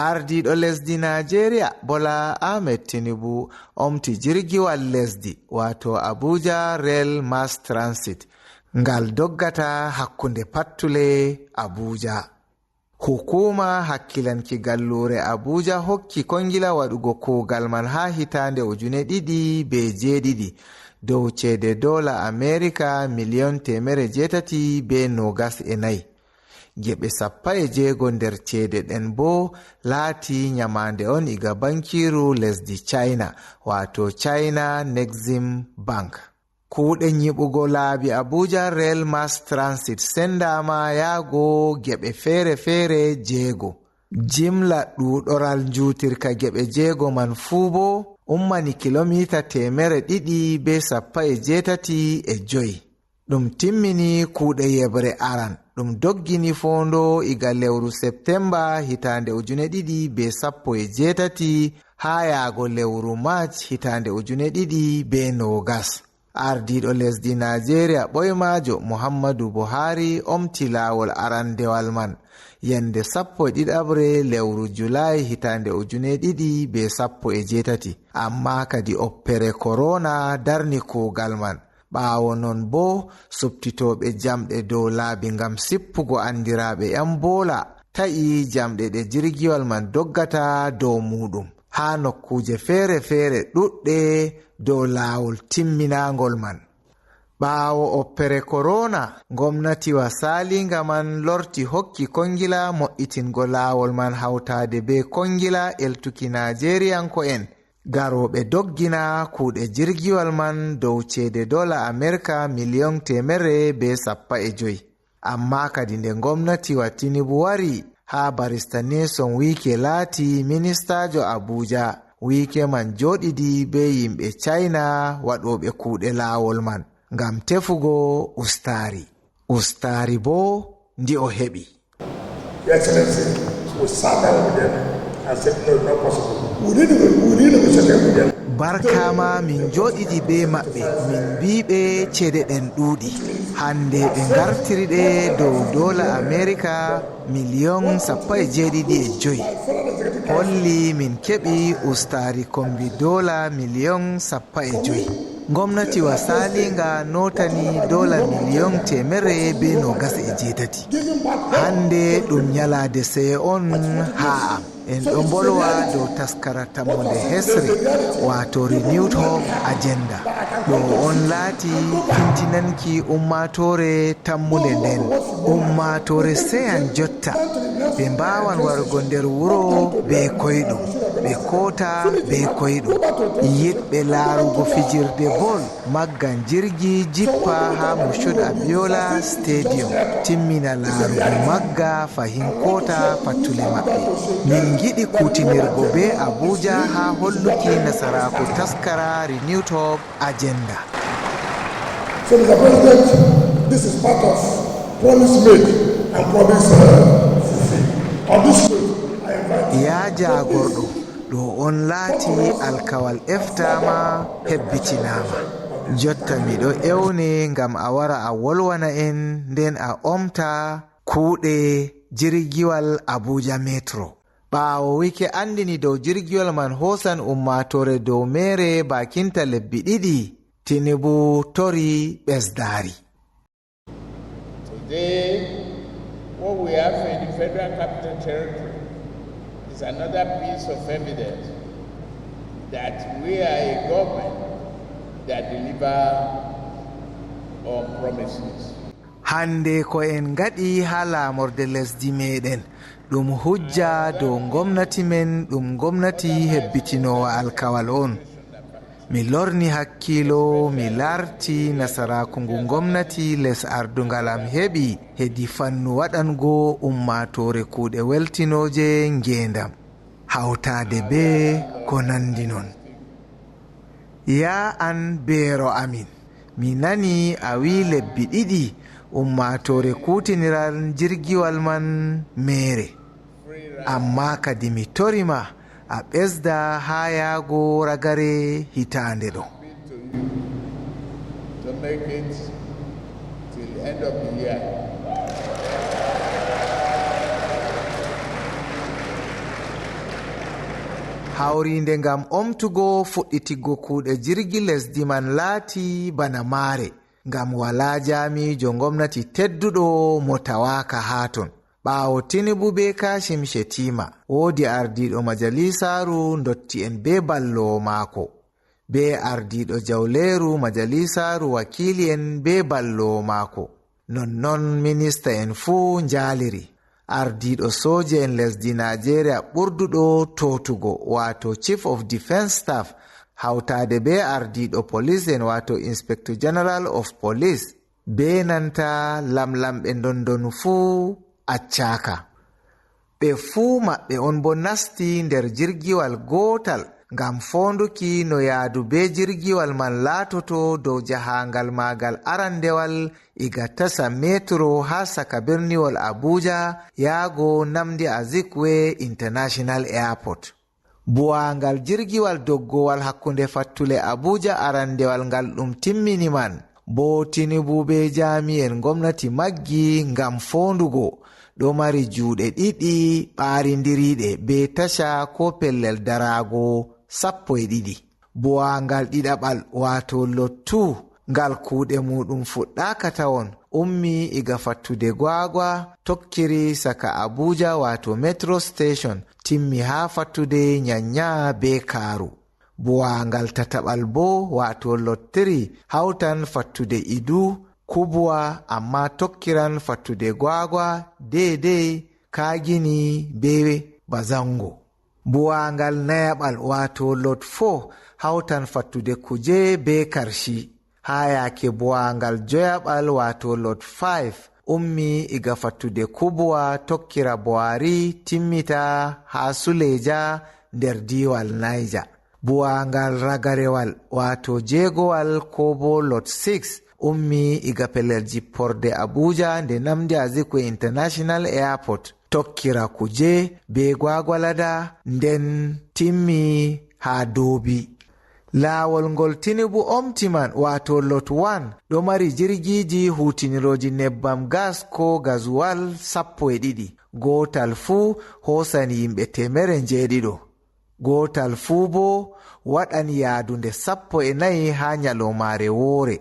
ardiɗo lesdi Nigeria Bola Ahmed Tinubu omti jirgiwal lesdi wato Abuja Rail Mass Transit ngal doggata hakkunde pattule Abuja. Hukuma hakkilanki gallure Abuja hokki kongila waɗugo kugal man ha hitande 2017 dow cede dola America miliyon 824. Gebe 16 nder cede den bo laati nyamande on iga bankiru lesdi China wato China Exim Bank. Kuɗe nyiɓugo laabi Abuja Rail Mass Transit sendama yago gebe fere-fere jego. Jimla ɗuɗoral njutirka gebe jego man fu bo ummani kilomita 285. Ɗum timmini kuɗe yebre aran ɗum doggini fondo iga lewru Septemba hitande 2018 ha yago lewru March hitande 2020. Ardiɗo lesdi Nigeria ɓoymajo Muhammadu Buhari omti lawol arandewal man yande 12 lewru Julai hitande 2018, amma kadi oppere corona darni kugal man. Ɓawo non bo subtitoɓe jamɗe dow laabi ngam sippugo andiraɓe yan bola ta'i jamɗe ɗe jirgiwal man doggata dow muɗum ha nokkuje fere-fere ɗuɗɗe dow laawol timminangol man. Ɓawo oppere corona gomnatiwa salinga man lorti hokki kongila mo'itingo laawol man hawtade be kongila eltuki Nigerianko'en garoɓe doggina kuɗe jirgiwal man dow cede dola America miliyon 115. Amma kadi nde gomnatiwa Tinubu wari ha barista Nyesom Wike laati ministajo Abuja, Wike man joɗidi be yimɓe China waɗoɓe kuɗe laawol man ngam tefugo ustari bo ndi o heɓi. Barkama min joɗidi be maɓɓe min biɓe cede ɗen ɗuɗi. Hande ɓe gartiri ɗe dow dola America miliyon 17.5. Holli min keɓi ustari kombi dola miliyon 15. Gomnati wa salinga notani dola miliyon 128. Hande ɗum nyalade seye on ha am. En ɗo bolwa dow taskara tammunde hesre wato Renewed Hope Agenda. Ɗo on laati fintinanki ummatore tammunde nden. Ummatore seyan jotta ɓe mbawan warugo nder wuro be koyɗum, ɓe kota be koyɗum. Yiɗɓe laarugo fijirde bol maggan jirgi jippa ha Moshood Abiola Stadium timmina laarugo magga fahin kota pattule maɓɓe. Min giɗi kutinirgo be Abuja ha holluki nasaraku taskara Renewed Hope Agenda. So Mr. President, this is part of promise made and promise fulfilled. On this note, I invite ya jagorɗo ɗo on laati alkawal eftama hebbitinama. Jotta miɗo ewne ngam a wara a wolwana en nden a omta kuuɗe jirgiwal Abuja Metro. Ɓawo Wike andini dow jirgiwal man hosan ummatore dow mere bakinta lebbi 2, Tinubu tori ɓesdari. Today, what we have in the Federal Capital Territory is another piece of evidence that we are a government that deliver on promises. Hande ko en gaɗi ha lamorde lesdi meɗen ɗum hujja dow gomnati men ɗum gomnati hebbitinowa alkawal on. Mi lorni hakkilo mi larti nasaraku ngu gomnati les ardungal am heɓi hedi fannu waɗango ummatore kuuɗe weltinoje ngendam hawtade be ko nandi non. Ya an beero amin, mi nani a wi lebbi 2 ummatore kutiniral jirgiwal man mere, amma kadi mi torima a ɓesda ha yago ragare hitande ɗo. To make it till the end of the year. hawrinde ngam omtugo fuɗɗitiggo kuuɗe jirgi lesdi man laati bana maare ngam wala jaamijo gomnati tedduɗo mo tawaka haton. ɓaawo Tinubu be Kashim Shettima woodi ardiɗo majalisaru ndotti'en be ballowo maako, be ardiɗo jawleeru majalisaru wakili'en be ballowo maako, nonnon minista en fuu njaaliri. ardiɗo soja en lesdi Nigeria ɓurduɗo totugo wato Chief of Defence Staff hawtade be ardiɗo police en wato Inspector General of Police be nanta lamlamɓe dondonu fuu accaka. ɓe fuu maɓɓe on bo nasti nder jirgiwal gotal ngam fonduki no yaadu be jirgiwal man laatoto dow jahangal maagal arandewal iga tasa metro ha saka birniwol Abuja yaago Nnamdi Azikiwe International Airport. buwangal jirgiwal doggowal hakkunde fattule Abuja arandewal ngal ɗum timmini man bo Tinubu be jami'en gomnati maggi ngam fondugo ɗo mari juuɗe ɗiɗi ɓaarindiriɗe be tasha ko pellel darago 12. buwangal ɗiɗaɓal wato lottu ngal kuuɗe muɗum fuɗɗaka tawon ummi iga fattude gwagwa tokkiri saka Abuja wato metro station timmi ha fattude Nyanya be Karu. buwangal tataɓal bo wato lottiri hautan fattude Idu Kubwa amma tokkiran fattude gwagwa daidai Kagini be Bazango. buwangal nayaɓal wato lot 4 hautan fattude Kuje be Karshi. ha yake buwangal joyaɓal wato lot 5 ummi iga fattude Kubwa tokkira Buhari timmita ha Suleja nder diwal Niger. buwangal ragarewal wato jegowal ko bo lot 6 ummi iga pellel jipporde Abuja nde Nnamdi Azikiwe International Airport tokkira Kuje be Gwagwalada nden timmi ha Dobi. laawol ngol Tinubu omtiman wato lot 1 ɗo mari jirgiji hutiniroji nebbam gas ko gazuwal 12. gotal fuu hosani yimɓe 700. gotal fuu bo waɗan yaadunde 14 ha nyalomare woore.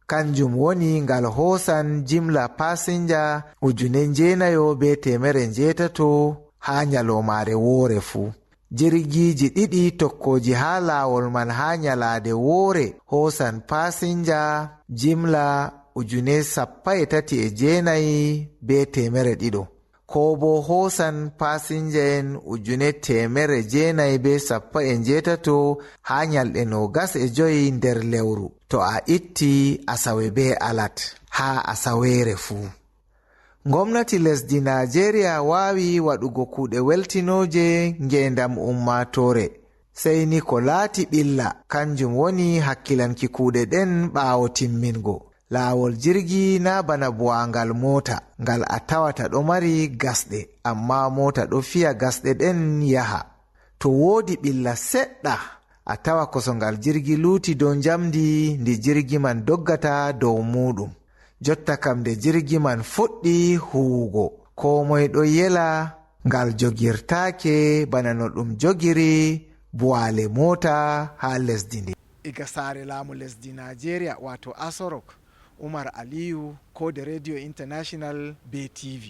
kanjum woni ngal hosan jimla pasinja 9,800 ha nyalomare woore fuu. jirgiji ɗiɗi tokkoji ha laawol man ha nyalade woore hosan pasinja jimla 39,200 ko bo hosan pasinja en 9,918 ha nyalɗe 25 nder lewru to a itti asawe be alat ha asawere fuu. gomnati lesdi Nigeria wawi waɗugo kuuɗe weltinoje ngendam ummatore sai ni ko laati ɓilla kanjum woni hakkilanki kuuɗe ɗen ɓaawo timmingo. laawol jirgi na bana buwangal mota ngal a tawata ɗo mari gasɗe amma mota ɗo fiya gasɗe ɗen yaha. to woodi ɓilla seɗɗa a tawa kosongal jirgi luuti dow jamdi ndi jirgi man doggata dow muɗum. jotta kam nde jirgi man fuɗɗi huwugo ko moy ɗo yela ngal jogirtaake bana no ɗum jogiri buwale mota ha lesdi ndi. iga saare laamu lesdi Nigeria wato Asorok, Umar Aliyu ko da Radio International be TV.